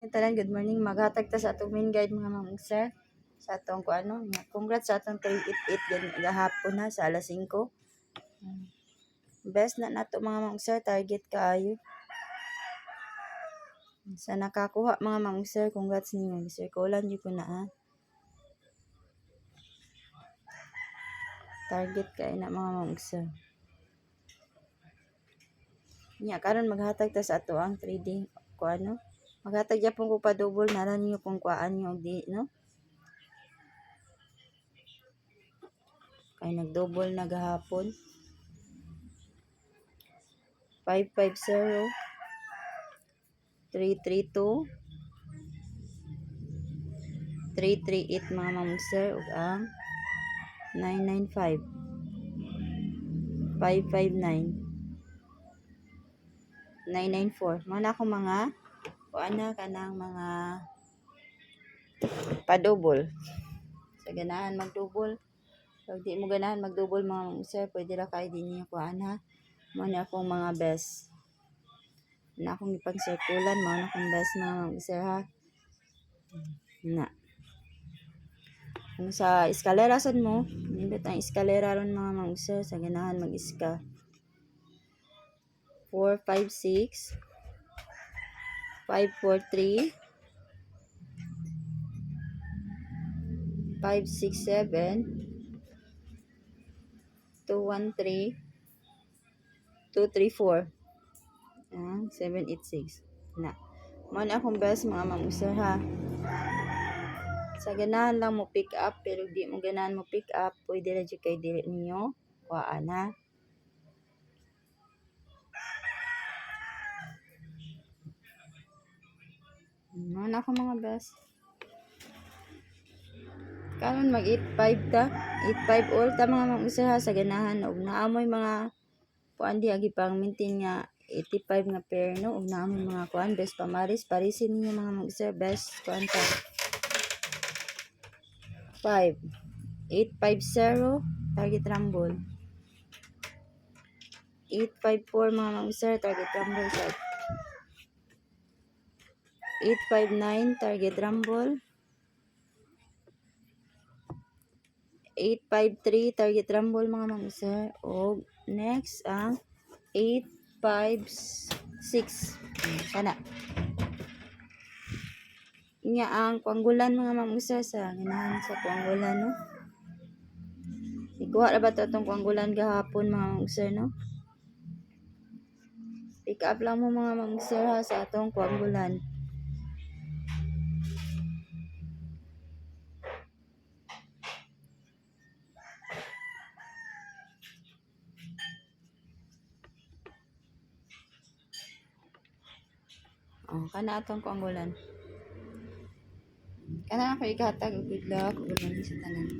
Tanan, good morning. Maghatag ta sa atong main guide mga ma'am sir. Sa atong congrats sa atong 388 gahapon na sa alas 5. Best na nato mga ma'am sir, target kaayo. Sa nakakuha mga ma'am sir, congrats ninyo. Sir Kulan di ko na Target kay na mga ma'am sir. Nya karon maghatag ta sa ato ang trading Maghatag yapon ko pa double na lang niyo kung kuan niyo di no. Kay nag-double na gahapon. 550 332 338 mga ma'am sir ug ang 995 559 994 mga ako mga kanang mga pa-double. Sa ganahan mag-double. Pag di mo ganahan mag-double mga ma'am sir, pwede ra kay din niyo mo na akong mga best. Na akong ipang-circulan mo na akong best mga ma'am sir ha. Na. Kung sa eskalera sad mo, nindot ang eskalera ron mga ma'am sir sa ganahan mag-iska. 456 543 567 213 234 786 na. Mo na akong best mga ma'am sir ha. Sa ganahan lang mo pick up, pero di mo ganahan mo pick up, pwede na dyan kay dili ninyo kuhaan ha. Ano ako mga best. Karon mag 85 ta. 85 all ta mga ma'am sir ha sa ganahan. Ug naamoy mga kuan di agi pang maintain nga 85 nga pair no. Ug naamoy mga kuan best pamaris. Parisin niyo mga ma'am sir, best kuan ta. 5 850 target rumble. 854 mga ma'am sir, target rumble sa 859 target rumble. 853 target rumble mga ma'am sir. O next ang 856 kana. Inya ang kuanggulan mga ma'am sir sa ganahan sa kuanggulan no. Ikuha ra ba to tong kuanggulan gahapon mga ma'am sir no. Pick up lang mo mga ma'am sir ha sa atong kuanggulan. Kana atong kuanggulan. Kana ako ikahatag, good luck, good morning sa tanan.